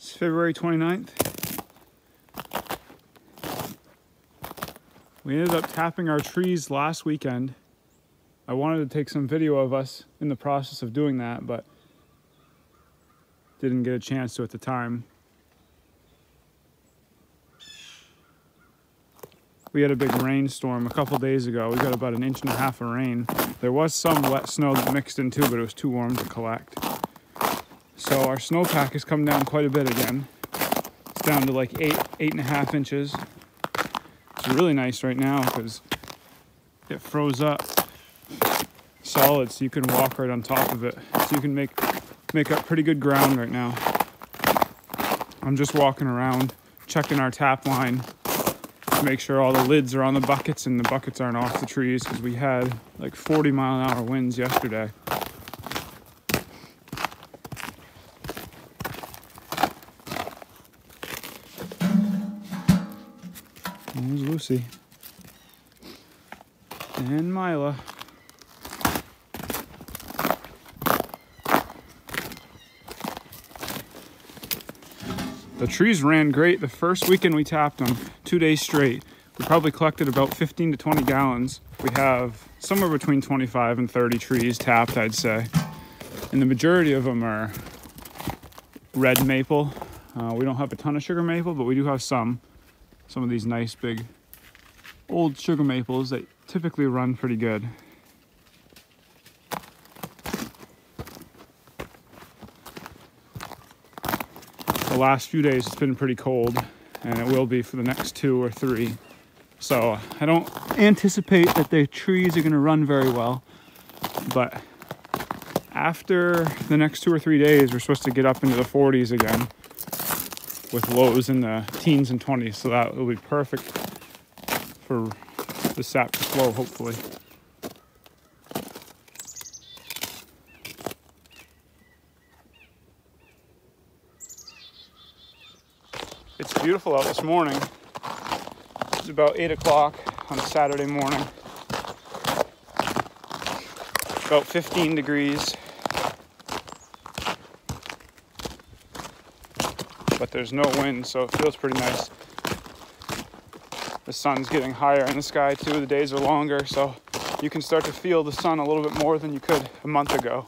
It's February 29th. We ended up tapping our trees last weekend. I wanted to take some video of us in the process of doing that, but didn't get a chance to at the time. We had a big rainstorm a couple days ago. We got about 1.5 inches of rain. There was some wet snow that mixed in too, but it was too warm to collect. So our snowpack has come down quite a bit again. It's down to like 8.5 inches. It's really nice right now because it froze up solid, so you can walk right on top of it. So you can make up pretty good ground right now. I'm just walking around, checking our tap line to make sure all the lids are on the buckets and the buckets aren't off the trees, because we had like 40-mile-an-hour winds yesterday. There's Lucy and Mila. The trees ran great the first weekend we tapped them, 2 days straight. We probably collected about 15 to 20 gallons. We have somewhere between 25 and 30 trees tapped, I'd say. And the majority of them are red maple. We don't have a ton of sugar maple, but we do have some of these nice big old sugar maples that typically run pretty good. The last few days it's been pretty cold, and it will be for the next 2 or 3. So I don't anticipate that the trees are going to run very well, but after the next 2 or 3 days we're supposed to get up into the 40s again with lows in the teens and 20s, so that will be perfect for the sap to flow, hopefully. It's beautiful out this morning. It's about 8 o'clock on a Saturday morning. About 15 degrees. But there's no wind, so it feels pretty nice. The sun's getting higher in the sky too. The days are longer, so you can start to feel the sun a little bit more than you could a month ago.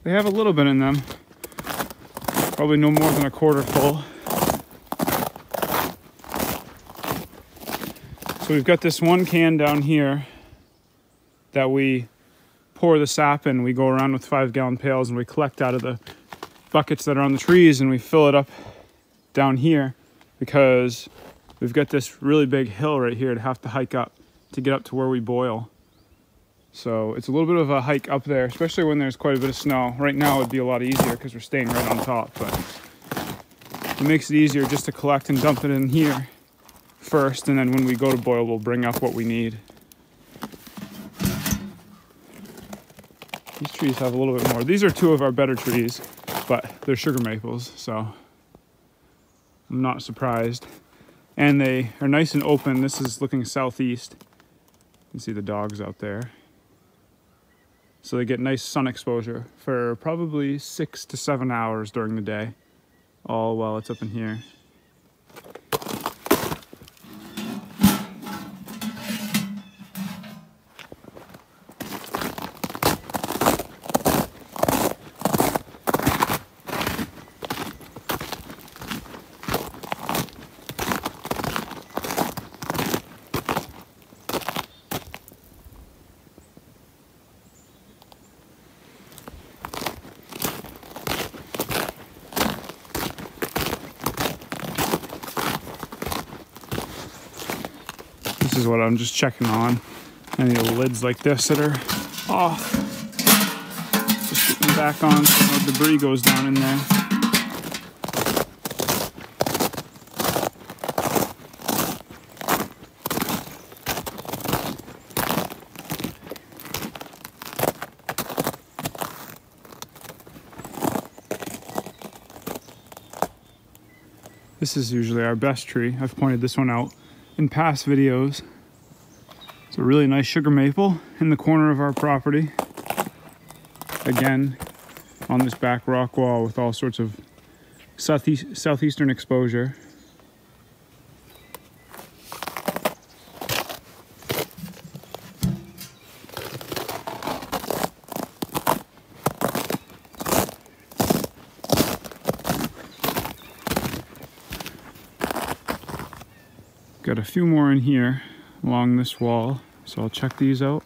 They have a little bit in them, probably no more than a quarter full. So we've got this one can down here that we pour the sap in. We go around with 5-gallon pails and we collect out of the buckets that are on the trees, and we fill it up down here because we've got this really big hill right here to have to hike up to get up to where we boil. So it's a little bit of a hike up there, especially when there's quite a bit of snow. Right now it'd be a lot easier because we're staying right on top, but it makes it easier just to collect and dump it in here first, and then when we go to boil, we'll bring up what we need. These trees have a little bit more. These are 2 of our better trees, but they're sugar maples, so I'm not surprised. And they are nice and open. This is looking southeast. You can see the dogs out there. So they get nice sun exposure for probably 6 to 7 hours during the day, all while it's up in here. This is what I'm just checking on. Any lids like this that are off. Just getting them back on so no debris goes down in there. This is usually our best tree. I've pointed this one out in past videos. It's a really nice sugar maple in the corner of our property. Again, on this back rock wall with all sorts of southeastern exposure. Got a few more in here along this wall, so I'll check these out.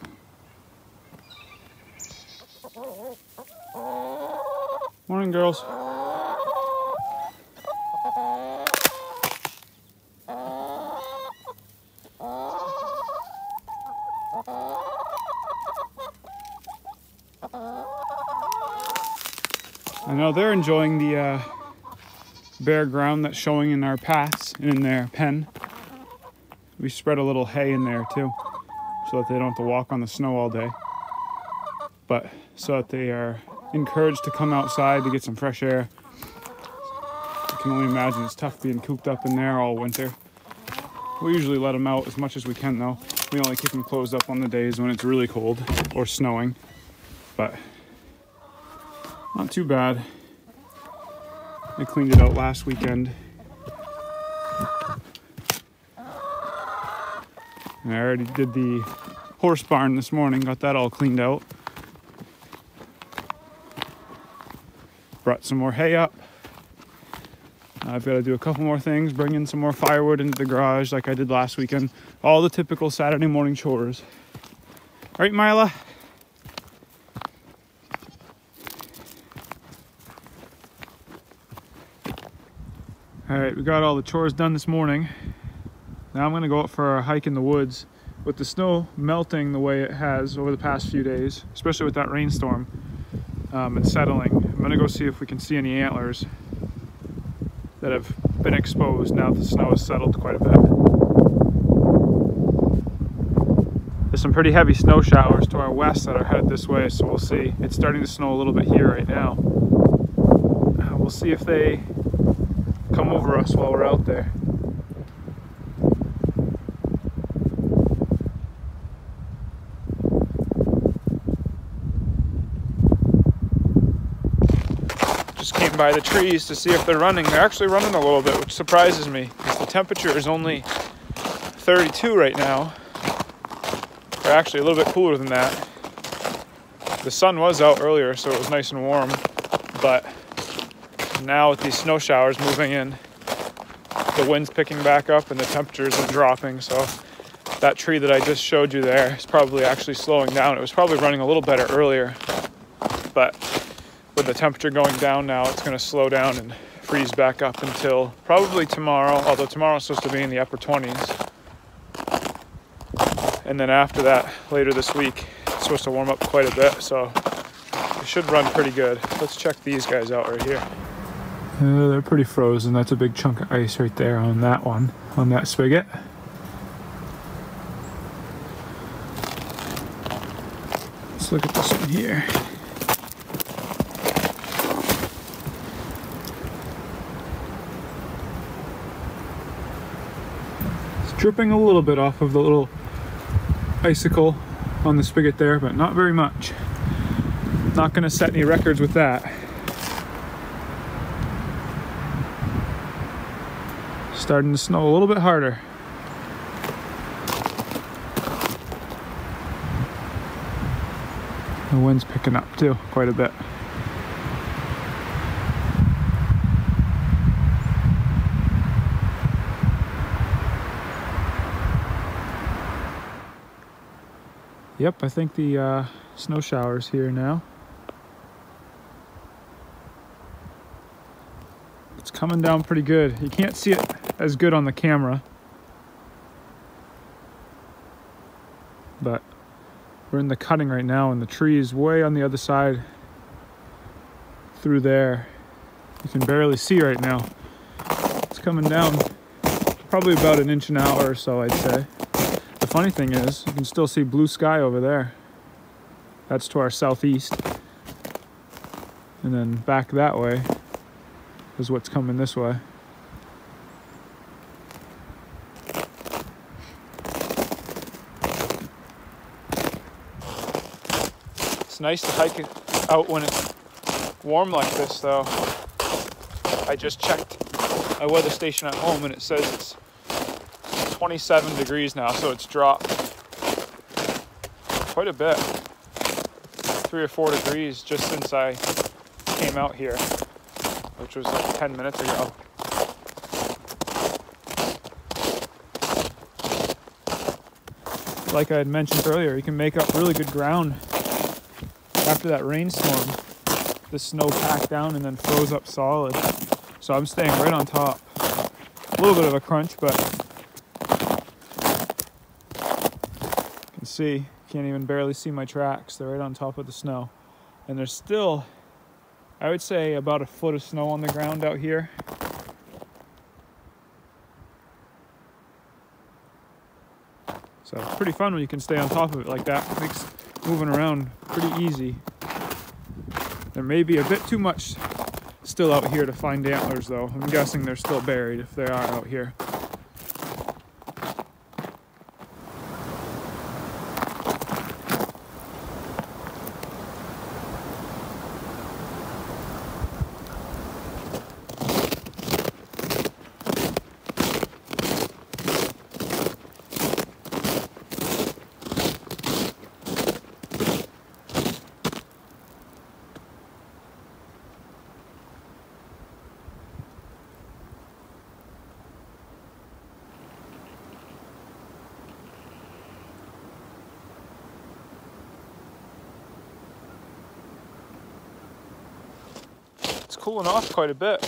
Morning, girls. I know they're enjoying the bare ground that's showing in our paths and in their pen. We spread a little hay in there too, so that they don't have to walk on the snow all day. But so that they are encouraged to come outside to get some fresh air. I can only imagine it's tough being cooped up in there all winter. We usually let them out as much as we can though. We only keep them closed up on the days when it's really cold or snowing. But not too bad. I cleaned it out last weekend. And I already did the horse barn this morning, got that all cleaned out. Brought some more hay up. I've got to do a couple more things, bring in some more firewood into the garage like I did last weekend. All the typical Saturday morning chores. All right, Mila? All right, we got all the chores done this morning. Now I'm gonna go out for a hike in the woods. With the snow melting the way it has over the past few days, especially with that rainstorm and settling, I'm gonna go see if we can see any antlers that have been exposed now that the snow has settled quite a bit. There's some pretty heavy snow showers to our west that are headed this way, so we'll see. It's starting to snow a little bit here right now. We'll see if they come over us while we're out there. Came by the trees to see if they're running. They're actually running a little bit, which surprises me because the temperature is only 32 right now. Or actually a little bit cooler than that. The sun was out earlier, so it was nice and warm, but now with these snow showers moving in, the wind's picking back up and the temperatures are dropping, so that tree that I just showed you there is probably actually slowing down. It was probably running a little better earlier, but with the temperature going down now, it's going to slow down and freeze back up until probably tomorrow, although tomorrow's supposed to be in the upper 20s. And then after that, later this week, it's supposed to warm up quite a bit, so it should run pretty good. Let's check these guys out right here. They're pretty frozen. That's a big chunk of ice right there on that one, on that spigot. Let's look at this one here. Dripping a little bit off of the little icicle on the spigot there, but not very much. Not going to set any records with that. Starting to snow a little bit harder. The wind's picking up too, quite a bit. Yep, I think the snow shower's here now. It's coming down pretty good. You can't see it as good on the camera, but we're in the cutting right now and the tree is way on the other side through there. You can barely see right now. It's coming down probably about 1 inch an hour or so, I'd say. The funny thing is, you can still see blue sky over there. That's to our southeast. And then back that way is what's coming this way. nice to hike it out when it's warm like this, though. I just checked my weather station at home and it says it's 27 degrees now, so it's dropped quite a bit. 3 or 4 degrees just since I came out here, which was like 10 minutes ago. Like I had mentioned earlier, you can make up really good ground after that rainstorm. The snow packed down and then froze up solid. So I'm staying right on top. A little bit of a crunch, but you can see, can't even barely see my tracks. They're right on top of the snow. And there's still, I would say, about a foot of snow on the ground out here. So it's pretty fun when you can stay on top of it like that. It makes moving around pretty easy. There may be a bit too much still out here to find antlers, though. I'm guessing they're still buried if they are out here. It's cooling off quite a bit.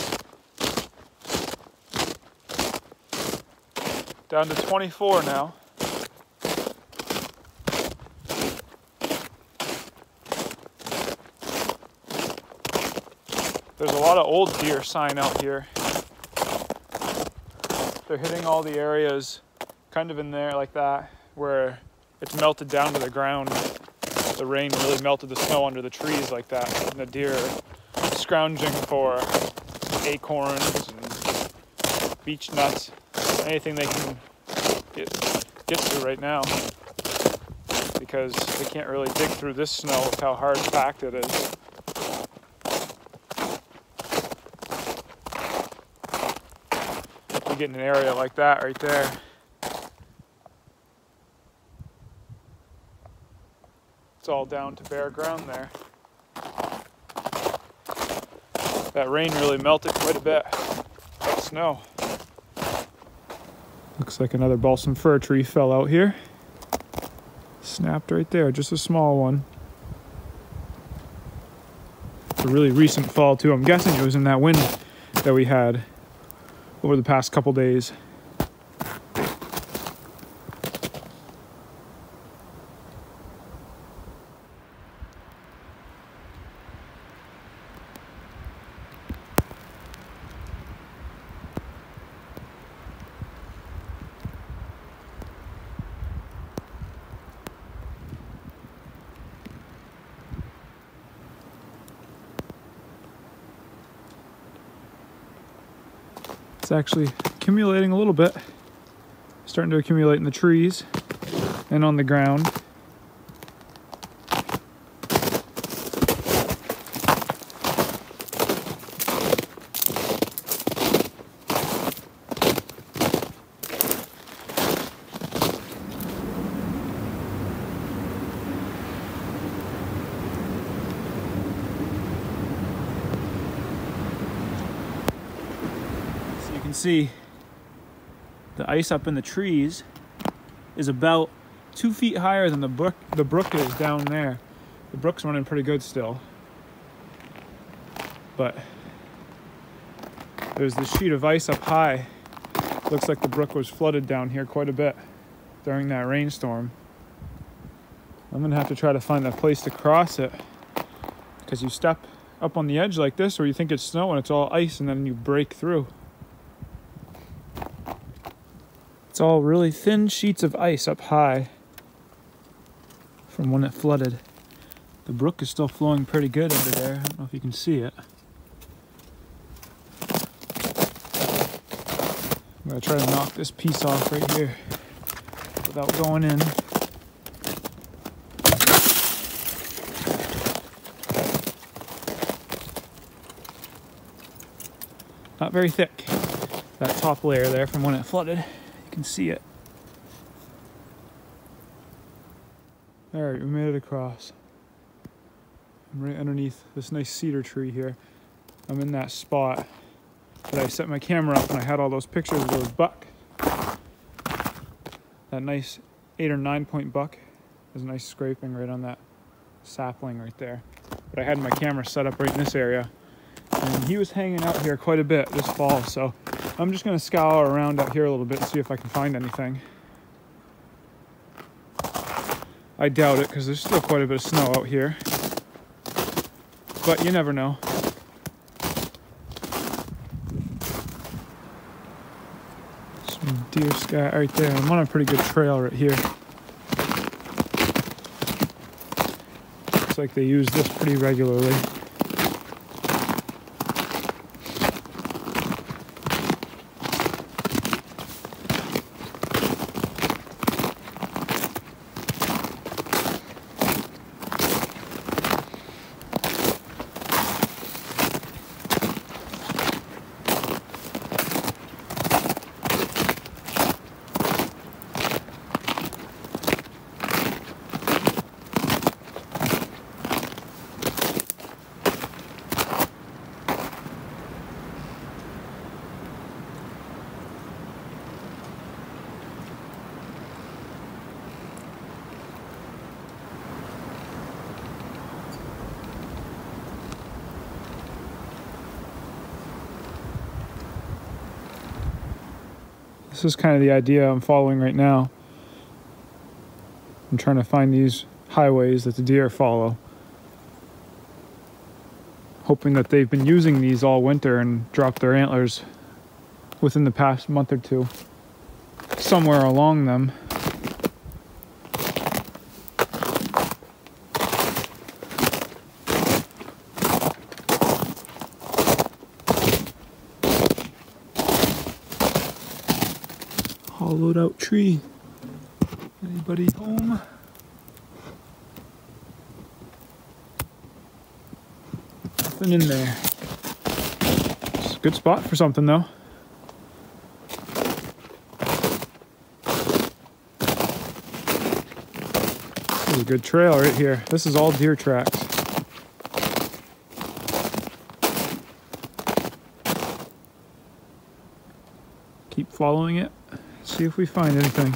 Down to 24 now. There's a lot of old deer sign out here. They're hitting all the areas kind of in there like that where it's melted down to the ground. The rain really melted the snow under the trees like that, and the deer are scrounging for acorns and beech nuts, anything they can get to right now, because they can't really dig through this snow with how hard packed it is. You get in an area like that right there. It's all down to bare ground there. That rain really melted quite a bit. That snow. Looks like another balsam fir tree fell out here. Snapped right there, just a small one. It's a really recent fall too. I'm guessing it was in that wind that we had over the past couple days. It's actually accumulating a little bit. Starting to accumulate in the trees and on the ground. See, the ice up in the trees is about 2 feet higher than the brook is down there. The brook's running pretty good still, but there's this sheet of ice up high. Looks like the brook was flooded down here quite a bit during that rainstorm. I'm gonna have to try to find a place to cross it, because you step up on the edge like this, or you think it's snow and it's all ice, and then you break through. It's all really thin sheets of ice up high from when it flooded. The brook is still flowing pretty good under there. I don't know if you can see it. I'm gonna try to knock this piece off right here without going in. very thick. That top layer there from when it flooded, you can see it. All right, we made it across. I'm right underneath this nice cedar tree here. I'm in that spot that I set my camera up and I had all those pictures of those buck. That nice 8 or 9 point buck. There's a nice scraping right on that sapling right there. But I had my camera set up right in this area. And he was hanging out here quite a bit this fall, so I'm just gonna scour around out here a little bit and see if I can find anything. I doubt it, because there's still quite a bit of snow out here. But you never know. Some deer scat right there. I'm on a pretty good trail right here. Looks like they use this pretty regularly. This is kind of the idea I'm following right now. I'm trying to find these highways that the deer follow. Hoping that they've been using these all winter and dropped their antlers within the past month or two. Somewhere along them. Hollowed out tree. Anybody home? Nothing in there. It's a good spot for something though. This is a good trail right here. This is all deer tracks. Keep following it. See if we find anything.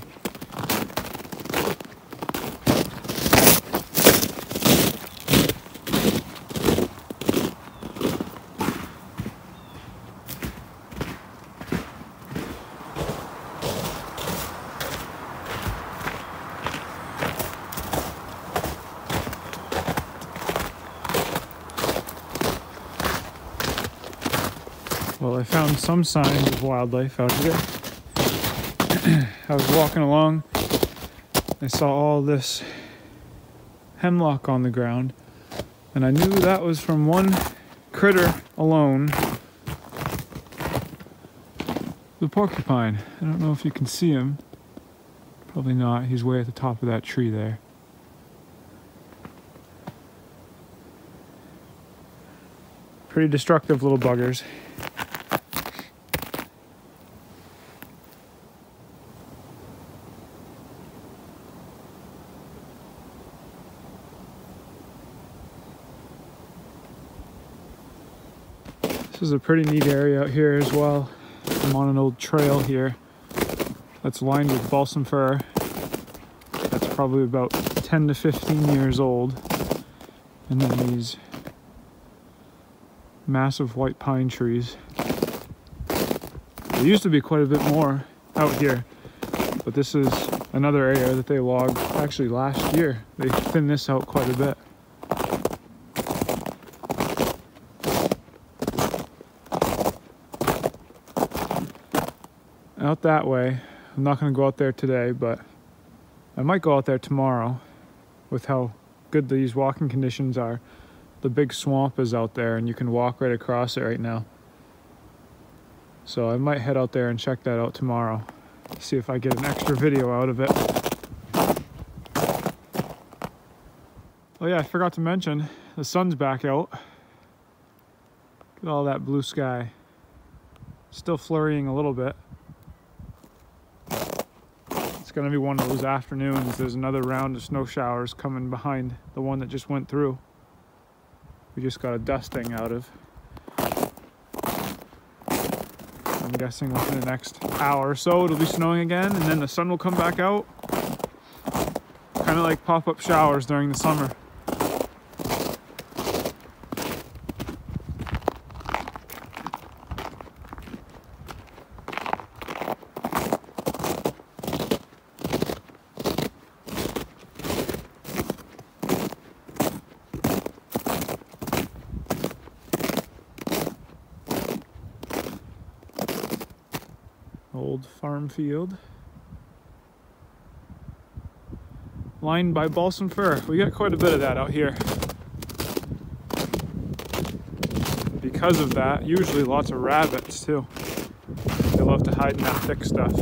Well, I found some signs of wildlife out here. I was walking along, I saw all this hemlock on the ground, and I knew that was from one critter alone. The porcupine. I don't know if you can see him. Probably not. He's way at the top of that tree there. Pretty destructive little buggers. This is a pretty neat area out here as well. I'm on an old trail here that's lined with balsam fir. That's probably about 10 to 15 years old. And then these massive white pine trees. There used to be quite a bit more out here, but this is another area that they logged actually last year. They thinned this out quite a bit. Out that way. I'm not going to go out there today, but I might go out there tomorrow with how good these walking conditions are. The big swamp is out there and you can walk right across it right now. So I might head out there and check that out tomorrow. See if I get an extra video out of it. Oh yeah, I forgot to mention, the sun's back out. Look at all that blue sky. Still flurrying a little bit. It's gonna be one of those afternoons. There's another round of snow showers coming behind the one that just went through. We just got a dusting out of. I'm guessing within the next hour or so it'll be snowing again, and then the sun will come back out. Kind of like pop-up showers during the summer. Old farm field. Lined by balsam fir. We got quite a bit of that out here. Because of that, usually lots of rabbits too. They love to hide in that thick stuff.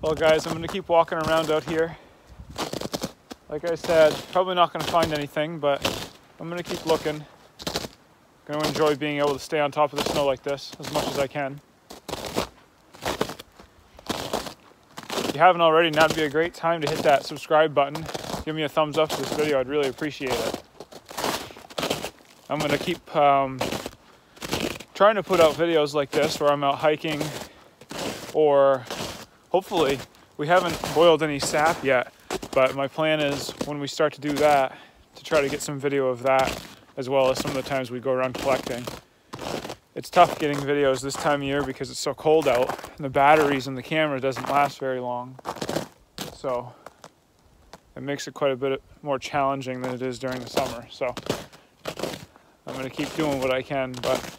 Well guys, I'm going to keep walking around out here. Like I said, probably not going to find anything, but I'm going to keep looking. Going to enjoy being able to stay on top of the snow like this as much as I can. If you haven't already, now would be a great time to hit that subscribe button. Give me a thumbs up for this video, I'd really appreciate it. I'm going to keep trying to put out videos like this where I'm out hiking, or hopefully, we haven't boiled any sap yet, but my plan is when we start to do that, to try to get some video of that, as well as some of the times we go around collecting. It's tough getting videos this time of year because it's so cold out, and the batteries in the camera doesn't last very long. So it makes it quite a bit more challenging than it is during the summer. So I'm going to keep doing what I can, but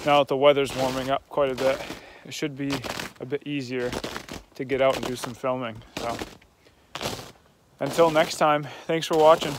now that the weather's warming up quite a bit, it should be a bit easier to get out and do some filming. So until next time, thanks for watching.